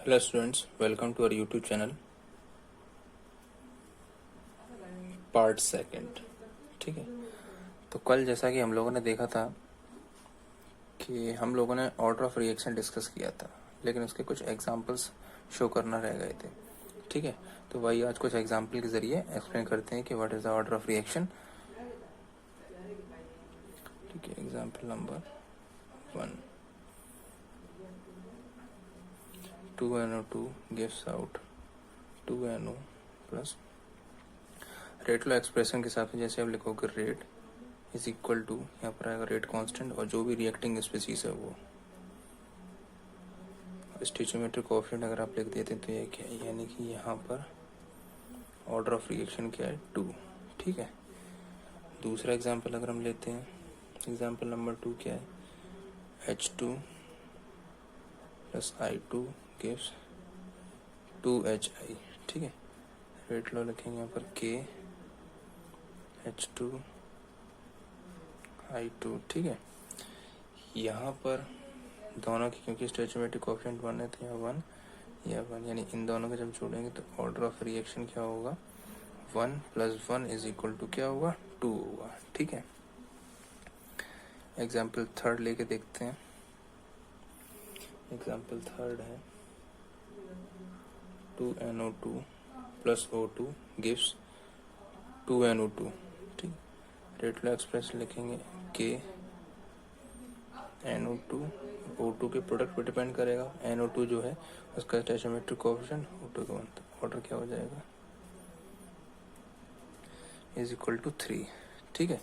Hello students, welcome to our YouTube channel part second. ठीक है, तो कल जैसा कि हम लोगों ने देखा था कि हम लोगों ने ऑर्डर ऑफ रिएक्शन डिस्कस किया था, लेकिन उसके कुछ एग्जांपल्स शो करना रह गए थे। ठीक है, तो वही आज कुछ एग्जांपल के जरिए एक्सप्लेन करते हैं कि what is the order of reaction. ठीक है, example number 1, 2NO2 gives out 2NO plus rate law expression के हिसाब से जैसे आप लिखोगे रेट इज इक्वल टू, यहाँ पर आएगा रेट कांस्टेंट और जो भी रिएक्टिंग स्पीसीज है वो स्टोइचियोमेट्रिक कोएफिशिएंट अगर आप लिख देते तो ये क्या है, यानी कि यहाँ पर ऑर्डर ऑफ रिएक्शन क्या है 2। ठीक है, दूसरा एग्जांपल अगर हम लेते हैं, एग्जांपल नंबर 2 क्या है, H2 plus I2 gives 2HI। ठीक है, रेट लो लिखेंगे यहाँ पर K H2 I2। ठीक है, यहाँ पर दोनों की क्योंकि स्टोइचियोमेट्रिक कोएफिशिएंट 1 है तो यहाँ 1 या 1, यानी इन दोनों को जब जोड़ेंगे तो ऑर्डर ऑफ रिएक्शन क्या होगा, 1 + 1 इज इक्वल टू क्या होगा, 2 होगा। ठीक है, एग्जाम्पल थर्ड लेके देखते हैं। एग्जाम्पल थर्ड है 2NO2 plus O2 gives 2NO2। ठीक, रेट लो एक्सप्रेशन लिखेंगे K NO2 O2 के प्रोडक्ट पे डिपेंड करेगा। NO2 जो है उसका स्टोइचियोमेट्रिक कोएफिशिएंट O2 का ऑर्डर क्या हो जाएगा, इज इक्वल टू 3। ठीक है,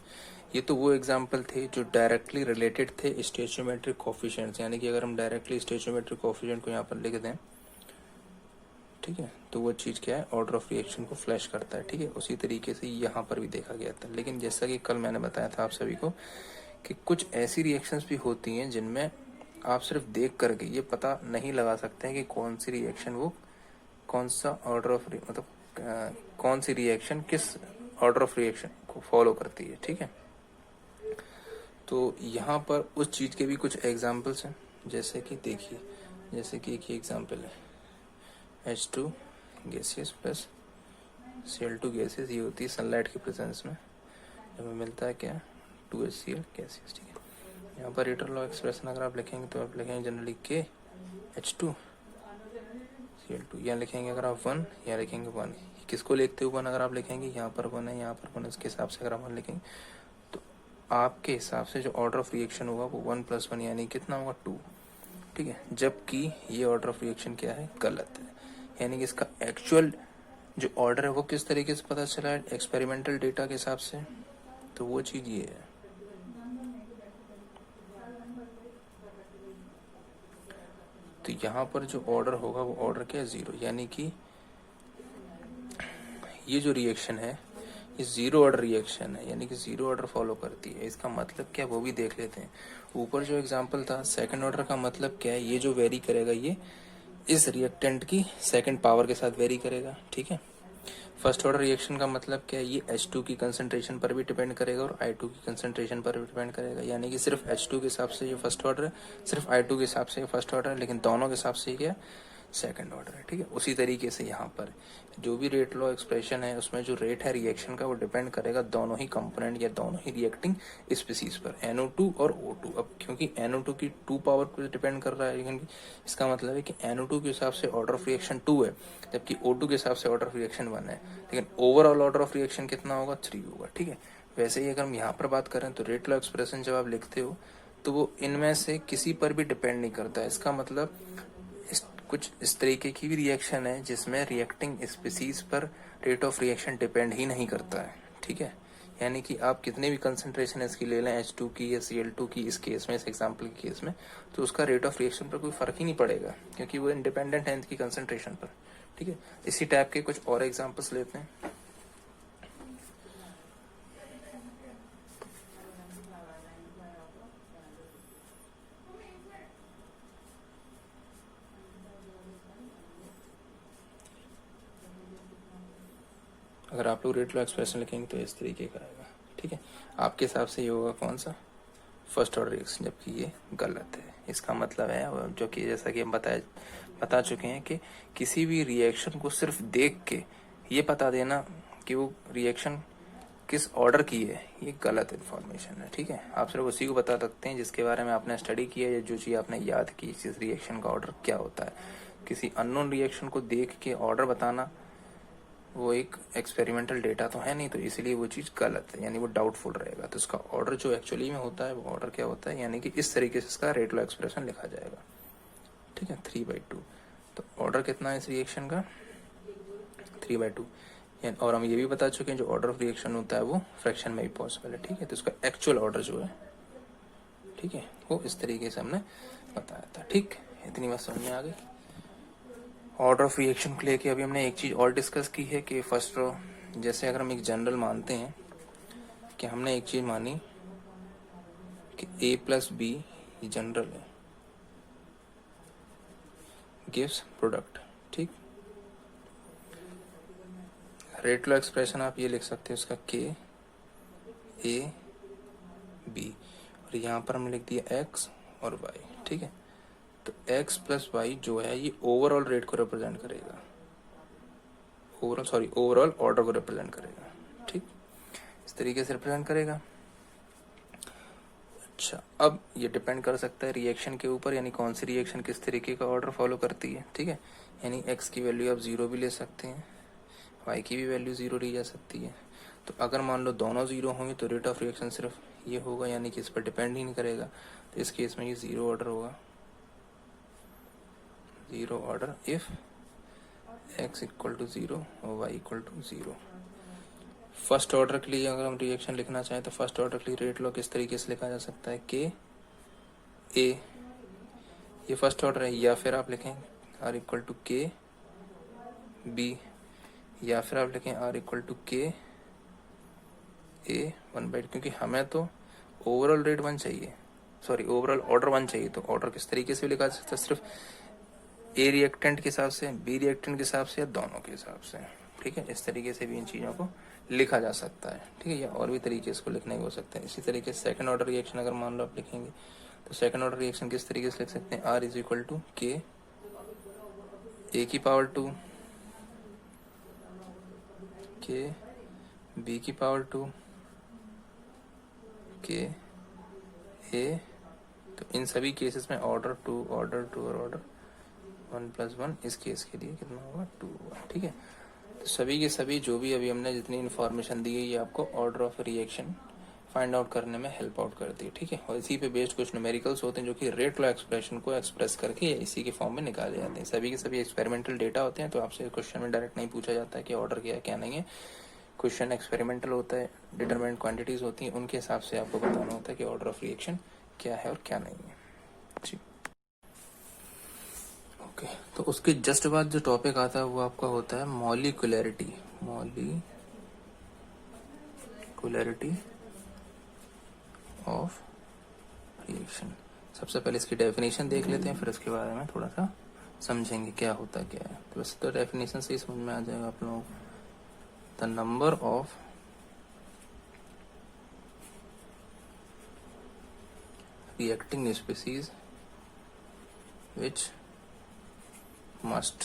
ये तो वो एग्जाम्पल थे जो डायरेक्टली रिलेटेड थे स्टोइचियोमेट्रिक कोएफिशिएंट्स, यानी कि अगर हम डायरेक्टली स्टोइचियोमेट्रिक कोएफिशिएंट को यहाँ पर लिख दें, ठीक है, तो वो चीज़ क्या है, ऑर्डर ऑफ रिएक्शन को फ्लैश करता है। ठीक है, उसी तरीके से यहाँ पर भी देखा गया था। लेकिन जैसा कि कल मैंने बताया था आप सभी को कि कुछ ऐसी रिएक्शंस भी होती हैं जिनमें आप सिर्फ देख करके ये पता नहीं लगा सकते हैं कि कौन सी रिएक्शन वो कौन सा ऑर्डर ऑफ मतलब कौन सी रिएक्शन किस ऑर्डर ऑफ रिएक्शन को फॉलो करती है। ठीक है, तो यहाँ पर उस चीज़ के भी कुछ एग्जाम्पल्स हैं, जैसे कि देखिए, जैसे कि एक ही एग्जाम्पल है H2 gaseous plus Cl2 gaseous, ये होती है सनलाइट के प्रेजेंस में जब हमें मिलता है क्या, 2HCl गैसियस। ठीक है, यहाँ पर रेट लॉ एक्सप्रेशन अगर आप लिखेंगे तो आप लिखेंगे जनरली K H2 Cl2, यहाँ लिखेंगे अगर आप 1, यहाँ लिखेंगे 1। किसको लिखते हो 1, अगर आप लिखेंगे यहाँ पर 1 है, यहाँ पर 1, इसके हिसाब से अगर आप 1 लिखेंगे तो आपके हिसाब से जो ऑर्डर ऑफ रिएक्शन होगा वो 1 + 1 यानी कितना होगा, 2। ठीक है, जबकि ये ऑर्डर ऑफ रिएक्शन क्या है, गलत है। यानी कि इसका एक्चुअल जो ऑर्डर है वो किस तरीके से पता चला है, एक्सपेरिमेंटल डेटा के हिसाब से, तो वो चीज़ ये है। तो यहाँ पर जो ऑर्डर होगा वो ऑर्डर क्या है, 0, यानी कि ये जो रिएक्शन है ये 0 ऑर्डर रिएक्शन है, यानी कि 0 ऑर्डर फॉलो करती है। इसका मतलब क्या, वो भी देख लेते हैं। ऊपर जो एग्जांपल था सेकंड ऑर्डर का मतलब क्या है, ये जो वेरी करेगा ये इस रिएक्टेंट की सेकंड पावर के साथ वेरी करेगा। ठीक है, फर्स्ट ऑर्डर रिएक्शन का मतलब क्या है, ये H2 की कंसंट्रेशन पर भी डिपेंड करेगा और I2 की कंसंट्रेशन पर भी डिपेंड करेगा। यानी कि सिर्फ H2 के हिसाब से ये फर्स्ट ऑर्डर है, सिर्फ I2 के हिसाब से ये फर्स्ट ऑर्डर है, लेकिन दोनों के हिसाब से ये क्या है, सेकंड ऑर्डर है। ठीक है, उसी तरीके से यहाँ पर जो भी रेट लॉ एक्सप्रेशन है उसमें जो रेट है रिएक्शन का वो डिपेंड करेगा दोनों ही कंपोनेंट या दोनों ही रिएक्टिंग स्पीसीज पर, NO2 और O2। अब क्योंकि NO2 की 2 पावर पर डिपेंड कर रहा है, लेकिन इसका मतलब है कि NO2 के हिसाब से ऑर्डर ऑफ रिएक्शन 2 है, जबकि O2 के हिसाब से ऑर्डर ऑफ रिएक्शन 1 है, लेकिन ओवरऑल ऑर्डर ऑफ रिएक्शन कितना होगा, 3 होगा। ठीक है, वैसे ही अगर हम यहाँ पर बात करें तो रेट लॉ एक्सप्रेशन जब आप लिखते हो तो वो इनमें से किसी पर भी डिपेंड नहीं करता है। इसका मतलब कुछ इस तरीके की भी रिएक्शन है जिसमें रिएक्टिंग स्पीसीज पर रेट ऑफ रिएक्शन डिपेंड ही नहीं करता है। ठीक है, यानी कि आप कितने भी कंसंट्रेशन इसकी ले लें H2 की या Cl2 की, इस केस में, इस एग्जांपल के केस में, तो उसका रेट ऑफ रिएक्शन पर कोई फर्क ही नहीं पड़ेगा क्योंकि वो इंडिपेंडेंट है इनकी कंसंट्रेशन पर। ठीक है, इसी टाइप के कुछ और एग्जांपल्स लेते हैं। अगर आप लोग रेट लॉ एक्सप्रेशन लिखेंगे तो इस तरीके का आएगा। ठीक है, आपके हिसाब से ये होगा कौन सा, फर्स्ट ऑर्डर रिएक्शन, जबकि ये गलत है। इसका मतलब है जो कि जैसा कि हम बता चुके हैं कि किसी भी रिएक्शन को सिर्फ देख के ये पता देना कि वो रिएक्शन किस ऑर्डर की है, ये गलत इन्फॉर्मेशन है। ठीक है, आप सिर्फ उसी को बता सकते हैं जिसके बारे में आपने स्टडी किया है, जो चीज़ आपने याद की, इस रिएक्शन का ऑर्डर क्या होता है। किसी अननोन रिएक्शन को देख के ऑर्डर बताना वो एक एक्सपेरिमेंटल डेटा तो है नहीं, तो इसलिए वो चीज़ गलत है, यानी वो डाउटफुल रहेगा। तो इसका ऑर्डर जो एक्चुअली में होता है वो ऑर्डर क्या होता है, यानी कि इस तरीके से इसका रेट लॉ एक्सप्रेशन लिखा जाएगा। ठीक है, 3/2। तो ऑर्डर कितना है इस रिएक्शन का, 3/2। और हम ये भी बता चुके हैं जो ऑर्डर ऑफ रिएक्शन होता है वो फ्रैक्शन में भी पॉसिबल है। ठीक है, तो इसका एक्चुअल ऑर्डर जो है, ठीक है, वो इस तरीके से हमने बताया था। ठीक, इतनी बात समझ में आ गई। ऑर्डर ऑफ रिएक्शन को लेके अभी हमने एक चीज और डिस्कस की है कि फर्स्ट रो, जैसे अगर हम एक जनरल मानते हैं कि हमने एक चीज मानी कि A+B ये जनरल है, गिव्स प्रोडक्ट। ठीक, रेट लॉ एक्सप्रेशन आप ये लिख सकते हैं उसका KAB, और यहाँ पर हमने लिख दिया X और Y। ठीक है, तो X + Y जो है ये ओवरऑल रेट को रिप्रेजेंट करेगा, ओवरऑल ऑर्डर को रिप्रेजेंट करेगा। ठीक, इस तरीके से रिप्रेजेंट करेगा। अच्छा, अब ये डिपेंड कर सकता है रिएक्शन के ऊपर, यानी कौन सी रिएक्शन किस तरीके का ऑर्डर फॉलो करती है। ठीक है, यानी X की वैल्यू आप 0 भी ले सकते हैं, Y की भी वैल्यू 0 ली जा सकती है। तो अगर मान लो दोनों 0 होंगे तो रेट ऑफ रिएक्शन सिर्फ ये होगा, यानी कि इस पर डिपेंड ही नहीं करेगा। तो इस केस में ये 0 ऑर्डर होगा, 0 ऑर्डर इफ X = 0 और Y = 0। फर्स्ट ऑर्डर के लिए अगर हम रिएक्शन लिखना चाहें तो फर्स्ट ऑर्डर के लिए रेट लॉ किस तरीके से लिखा जा सकता है, KA, ये फर्स्ट ऑर्डर है, या फिर आप लिखें R = KB, या फिर आप लिखें R = KA 1/2, क्योंकि हमें तो ओवरऑल रेट 1 चाहिए, सॉरी ओवरऑल ऑर्डर 1 चाहिए। तो ऑर्डर किस तरीके से लिखा जा सकता है, सिर्फ A रिएक्टेंट के हिसाब से, B रिएक्टेंट के हिसाब से, या दोनों के हिसाब से। ठीक है, इस तरीके से भी इन चीज़ों को लिखा जा सकता है। ठीक है, या और भी तरीके इसको लिखने के हो सकते हैं। इसी तरीके से सेकंड ऑर्डर रिएक्शन अगर मान लो आप लिखेंगे तो सेकंड ऑर्डर रिएक्शन किस तरीके से लिख सकते हैं, R = K A⁻², K B⁻², K A। तो इन सभी केसेस में ऑर्डर 2 और ऑर्डर 1 + 1, इस केस के लिए कितना होगा, 2 होगा। ठीक है, तो सभी के सभी जो भी अभी हमने जितनी इन्फॉर्मेशन दी है ये आपको order of reaction find out करने में हेल्प आउट करती है। ठीक है, और इसी पे बेस्ड कुछ न्यूमेरिकल्स होते हैं जो कि रेट लॉ एक्सप्रेशन को एक्सप्रेस करके इसी के फॉर्म में निकाले जाते हैं। सभी के सभी एक्सपेरिमेंटल डेटा होते हैं, तो आपसे क्वेश्चन में डायरेक्ट नहीं पूछा जाता है कि ऑर्डर क्या है क्या नहीं है। क्वेश्चन एक्सपेरिमेंटल होता है, डिटरमिनेंट क्वांटिटीज होती हैं, उनके हिसाब से आपको बताना होता है कि ऑर्डर ऑफ रिएक्शन क्या है और क्या नहीं है। जी, ओके, तो उसके जस्ट बाद जो टॉपिक आता है वो आपका होता है मॉलिक्यूलैरिटी ऑफ रिएक्शन। सबसे पहले इसकी डेफिनेशन देख लेते हैं, फिर उसके बारे में थोड़ा सा समझेंगे क्या होता है क्या है। तो वैसे तो डेफिनेशन से ही समझ में आ जाएगा आप लोगों को। The number of reacting species which must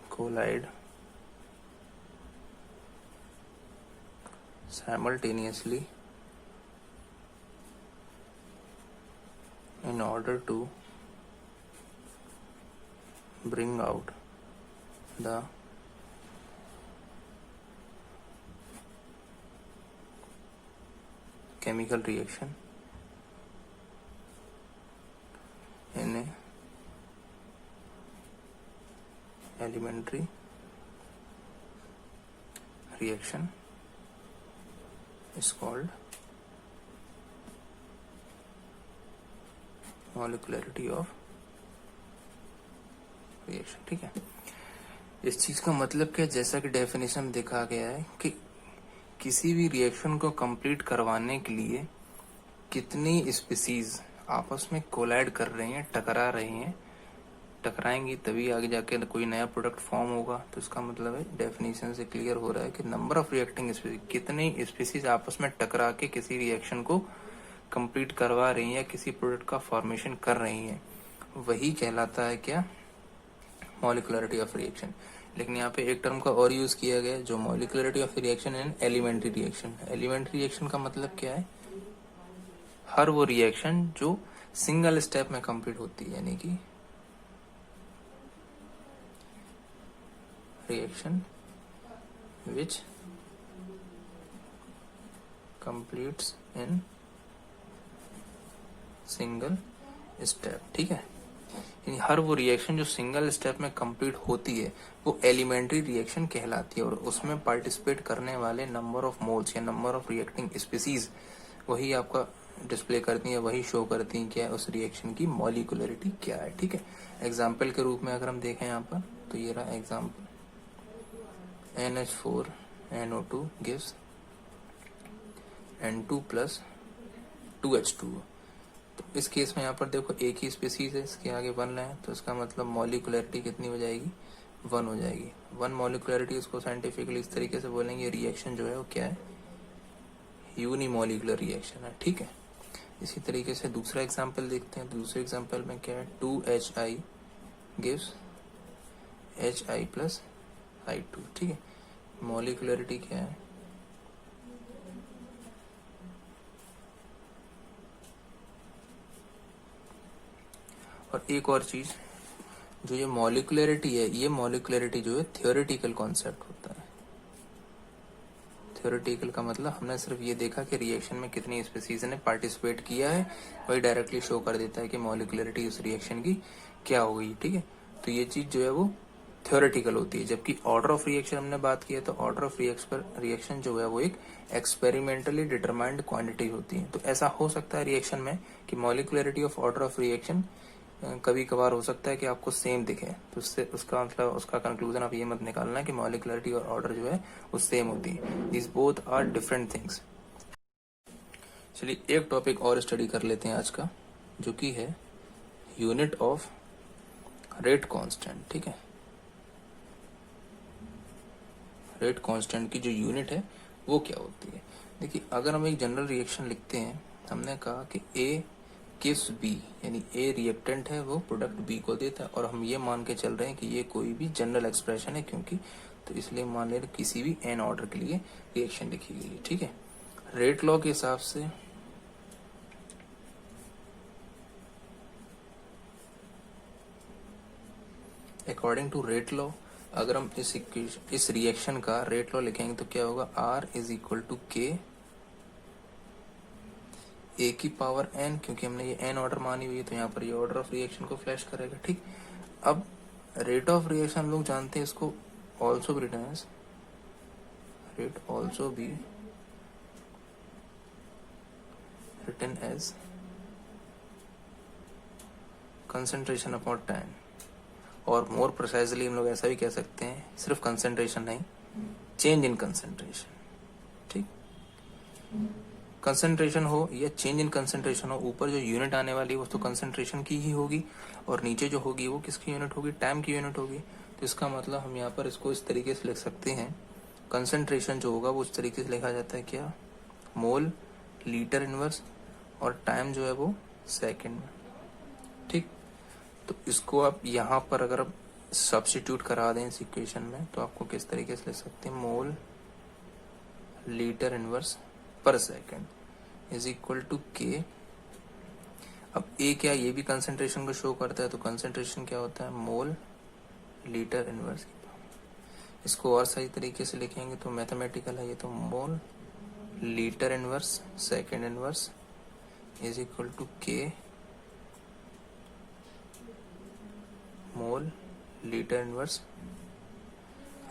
collide simultaneously in order to bring out the chemical reaction in a elementary reaction is called molecularity of reaction। ठीक है, इस चीज का मतलब क्या, जैसा कि डेफिनेशन में देखा गया है कि किसी भी रिएक्शन को कंप्लीट करवाने के लिए कितनी स्पीसीज आपस में कोलाइड कर रही हैं, टकरा रही हैं, टकराएंगी तभी आगे जाके कोई नया प्रोडक्ट फॉर्म होगा। तो इसका मतलब है डेफिनेशन से क्लियर हो रहा है कि नंबर ऑफ रिएक्टिंग स्पीसीज, कितनी स्पीसीज आपस में टकरा के किसी रिएक्शन को कंप्लीट करवा रही हैं या किसी प्रोडक्ट का फॉर्मेशन कर रही हैं, वही कहलाता है क्या, मॉलिक्युलरिटी ऑफ रिएक्शन। लेकिन यहाँ पे एक टर्म का और यूज किया गया जो molecularity of reaction and elementary reaction. Elementary reaction का मतलब क्या है, हर वो रिएक्शन जो सिंगल स्टेप में कंप्लीट होती है, यानी कि reaction which completes in single step. ठीक है, यानी हर वो रिएक्शन जो सिंगल स्टेप में कंप्लीट होती है वो एलिमेंट्री रिएक्शन कहलाती है, और उसमें पार्टिसिपेट करने वाले नंबर ऑफ मोल्स या नंबर ऑफ रिएक्टिंग स्पीसीज वही आपका डिस्प्ले करती है, वही शो करती है क्या है उस रिएक्शन की मॉलिक्युलरिटी क्या है। ठीक है, एग्जाम्पल के रूप में अगर हम देखें यहाँ पर, तो ये रहा example, NH4NO2 gives N2 plus 2H2। तो इस केस में यहाँ पर देखो एक ही स्पीसीज है, इसके आगे 1 है, तो इसका मतलब मॉलिक्युलरिटी कितनी हो जाएगी, 1 हो जाएगी। 1 मॉलिक्युलरिटी, इसको साइंटिफिकली इस तरीके से बोलेंगे, रिएक्शन जो है वो क्या है, यूनिमॉलिक्युलर रिएक्शन है। ठीक है, इसी तरीके से दूसरा एग्जाम्पल देखते हैं। दूसरे एग्जाम्पल में क्या है, 2HI gives HI plus I2। ठीक है, मॉलिक्युलरिटी क्या है, और एक और चीज, जो ये मॉलिक्युलरिटी है, ये मॉलिक्युलरिटी जो है थियोरेटिकल कॉन्सेप्ट होता है। थियोरेटिकल का मतलब हमने सिर्फ ये देखा कि रिएक्शन में कितनी स्पीसीज ने पार्टिसिपेट किया है, वही डायरेक्टली शो कर देता है कि मॉलिक्युलरिटी उस रिएक्शन की क्या होगी। ठीक है, तो ये चीज जो है वो थियोरेटिकल होती है। जबकि ऑर्डर ऑफ रिएक्शन हमने बात की है, तो ऑर्डर ऑफ रिएक्शन जो है वो एक एक्सपेरिमेंटली डिटरमाइंड क्वांटिटी होती है। तो ऐसा हो सकता है रिएक्शन में कि मॉलिक्युलरिटी ऑफ ऑर्डर ऑफ रिएक्शन कभी कभार हो सकता है कि आपको सेम दिखे, तो उससे उसका मतलब उसका कंक्लूजन आप ये मत निकालना कि मॉलिक्युलरिटी और ऑर्डर जो है वो सेम होती है। This both are different things. चलिए एक टॉपिक और स्टडी कर लेते हैं आज का, जो कि है यूनिट ऑफ रेट कांस्टेंट। ठीक है, रेट कांस्टेंट की जो यूनिट है वो क्या होती है। देखिए, अगर हम एक जनरल रिएक्शन लिखते हैं, हमने कहा कि ए किस बी, यानी ए रिएक्टेंट है वो प्रोडक्ट बी को देता है, और हम ये मान के चल रहे हैं कि ये कोई भी जनरल एक्सप्रेशन है, क्योंकि तो इसलिए मान ले किसी भी एन ऑर्डर के लिए रिएक्शन लिखी गई है। ठीक है, रेट लॉ के हिसाब से अकॉर्डिंग टू रेट लॉ, अगर हम इस रिएक्शन का रेट लॉ लिखेंगे तो क्या होगा, R इज इक्वल टू के ए की पावर n, क्योंकि हमने ये n ऑर्डर मानी हुई है, तो यहाँ पर ये ऑर्डर ऑफ रिएक्शन को फ्लैश करेगा। ठीक, अब रेट ऑफ रिएक्शन हम लोग जानते हैं, इसको ऑल्सो भी written as rate also be written as concentration upon time, और मोर प्रिसाइजली हम लोग ऐसा भी कह सकते हैं, सिर्फ कंसंट्रेशन नहीं, चेंज इन कंसंट्रेशन। ठीक, कंसंट्रेशन हो या चेंज इन कंसंट्रेशन हो, ऊपर जो यूनिट आने वाली है वो तो कंसंट्रेशन की ही होगी, और नीचे जो होगी वो किसकी यूनिट होगी, टाइम की यूनिट होगी। तो इसका मतलब हम यहाँ पर इसको इस तरीके से लिख सकते हैं, कंसंट्रेशन जो होगा वो उस तरीके से लिखा जाता है क्या, मोल लीटर इनवर्स, और टाइम जो है वो सेकेंड में। ठीक, तो इसको आप यहाँ पर अगर आप सब्स्टिट्यूट करा दें इस इक्वेशन में, तो आपको किस तरीके से लिख सकते हैं, मोल लीटर इनवर्स पर सेकेंड इज इक्वल टू के। अब ए क्या, ये भी कंसंट्रेशन को शो करता है, तो कंसंट्रेशन क्या होता है, मोल लीटर इनवर्स की पावर। इसको और सही तरीके से लिखेंगे तो मैथमेटिकल है ये, तो mole litre inverse second inverse is equal to k mole litre inverse.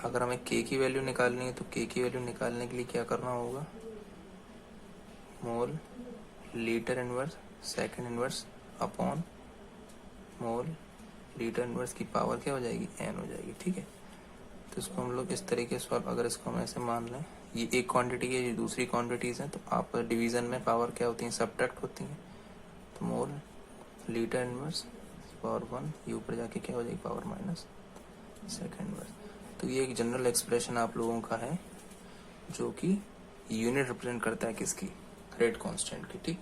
अगर हमें के की वैल्यू निकालनी है, तो के की वैल्यू निकालने के लिए क्या करना होगा, मोल litre inverse second inverse upon mole litre inverse की पावर क्या हो जाएगी, n हो जाएगी। ठीक है, तो इसको हम लोग इस तरीके से, अगर इसको हम ऐसे मान लें, ये एक क्वांटिटी है, ये दूसरी क्वांटिटीज है, तो आप डिवीजन में पावर क्या होती है, सब्ट्रैक्ट होती है, तो मोल लीटर इनवर्स पावर 1, ये ऊपर जाके क्या हो जाएगी, पावर माइनस सेकेंड इनवर्स। तो ये एक जनरल एक्सप्रेशन आप लोगों का है, जो कि यूनिट रिप्रेजेंट करता है किसकी, रेट कांस्टेंट की। ठीक,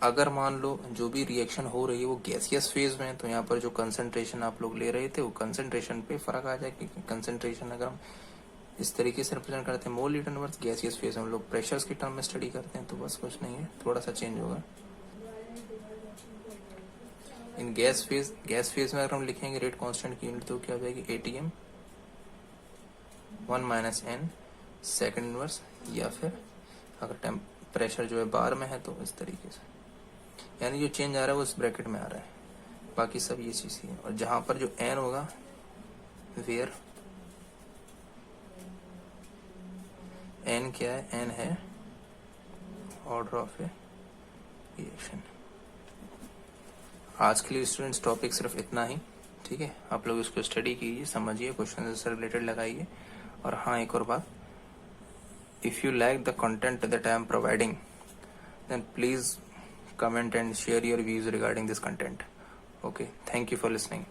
अगर मान लो जो भी रिएक्शन हो रही है वो गैसियस फेज में है, तो यहाँ पर जो कंसंट्रेशन आप लोग ले रहे थे वो कंसंट्रेशन पे फर्क आ जाए, क्योंकि कंसंट्रेशन अगर हम इस तरीके से रिप्रेजेंट करते हैं मोल लीटर इनवर्स, गैसियस फेज हम लोग प्रेशर्स की टर्म में स्टडी करते हैं, तो बस कुछ नहीं है, थोड़ा सा चेंज होगा। इन गैस फेज में अगर हम लिखेंगे रेट कांस्टेंट की यूनिट तो क्या हो जाएगी ATM 1 minus n second inverse, या फिर अगर प्रेशर जो है बार में है तो इस तरीके से, यानी जो चेंज आ रहा है वो इस ब्रैकेट में आ रहा है, बाकी सब ये चीज ही है। और जहां पर जो n होगा वेयर n क्या है, n है ऑर्डर ऑफ ए रिएक्शन। आज के लिए स्टूडेंट्स टॉपिक सिर्फ इतना ही, ठीक है। आप लोग इसको स्टडी कीजिए, समझिए, क्वेश्चन से रिलेटेड लगाइए। और हाँ, एक और बात, if you like the content that I am providing then please comment and share your views regarding this content. Okay, thank you for listening.